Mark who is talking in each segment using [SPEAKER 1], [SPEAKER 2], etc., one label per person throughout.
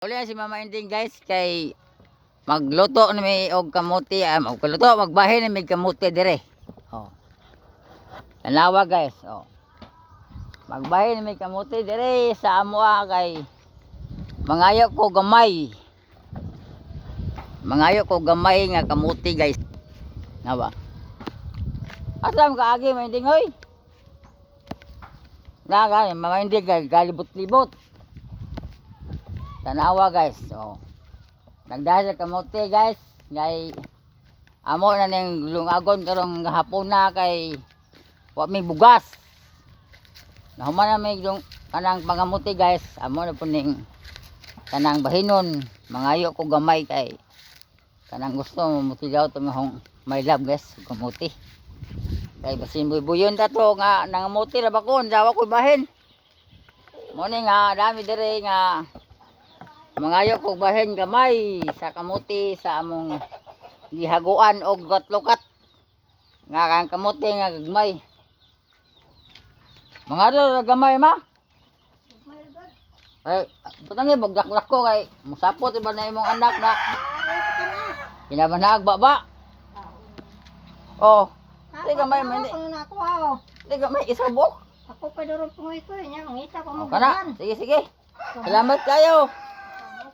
[SPEAKER 1] Uli si Mama Inding guys kay magluto na may og kamuti, magbahin na may kamuti dire. Oh. Tanawa guys, oh. Magbahin na may kamuti dire sa amoa kay mangayo ko gamay. Mangayo ko gamay nga kamuti guys. Nawa. Asam ka agi Mama Inding hoy. Naga Mama Inding galibot-libot. Tanawa guys, oh. Nagdahil sa kamote guys, kay amo na ning lungagon karong gahapon na kay wa may bugas. Nahuman na may kanang pangamuti guys, amo na po ning kanang bahinon, mangayo ko gamay kay kanang gusto mo muti daw tumahong may love guys, kamuti. Kay basin buyon ta to nga nangamuti ra bakon, dawa ko bahin. Mo ni nga dami dire nga mangayo kog bahin gamay sa kamuti sa among gihaguan og gatlokat nga kang kamuti nga gagmay. Mga gamay ma. Ay, putangi bugdak-dak ko kay musapot iba na imong anak na. Kinabanag baba. Oh. Di gamay man. Di gamay isabok.
[SPEAKER 2] Ako pa duro pungoy ko nya ngita ko mo.
[SPEAKER 1] Kana, sige. Salamat kayo.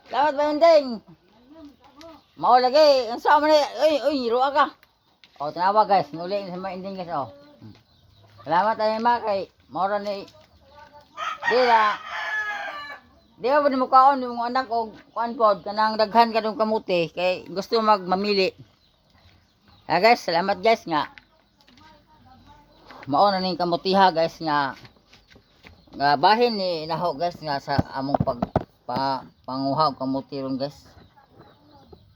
[SPEAKER 1] Salamat Banding. Mau lagi, unsa man uy, ruwa ka. Oh, tanawa guys, nuli sa Banding guys oh. Salamat ay ma kay mora ni dila. Di ba mo kaon yung anak og kuan pod kanang daghan kadong kamuti kay gusto mamili. Ah guys, salamat guys nga. Mao na ning kamutiha guys nga bahin ni naho guys nga sa among panguha og kamuti ron guys.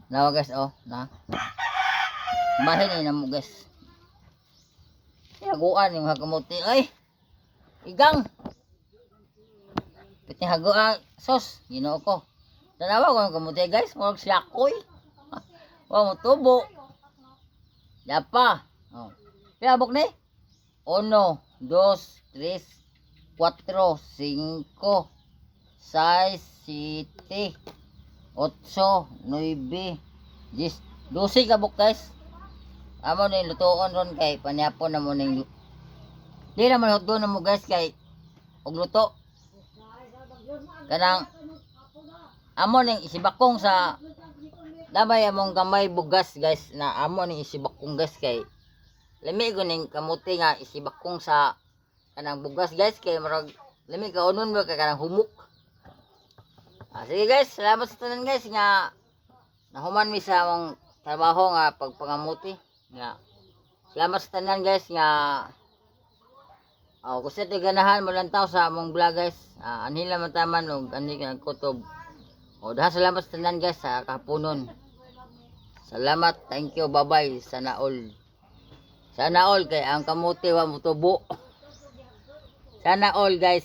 [SPEAKER 1] Nawa guys oh, na. Bahin ni namo guys. Haguan yung kamuti ay. Igang. Pati haguan sos, Ginoo ko. Tanawa ko ang kamuti guys, murag silakoy. Wa mo tubo. Yapa. Oh. Pilabok ni? 1, 2, 3, 4, 5, 6, 7, 8, 9, 10, 12 kabuk guys. Amo ni lutoon ron kay panyapon na mo ning. Di naman hotdo na mo guys kay og luto. Kanang amo ning isibakong sa damay among gamay bugas guys na amo ning isibakong guys kay lami ko ning kamuti nga isibakong sa kanang bugas guys kay marag lami ka unon ba kanang humok. Sige guys, salamat sa tanan guys nga nahuman mi sa among trabaho nga pagpangamuti nga. Salamat sa tanan guys nga gusto ti ganahan mo lang taw sa among vlog guys. Anhila man taman og ani ka kutob. Daha salamat sa tanan guys sa kapunon. Salamat, thank you, bye-bye. Sana all. Sana all kay ang kamuti wa motubo. Sana all guys.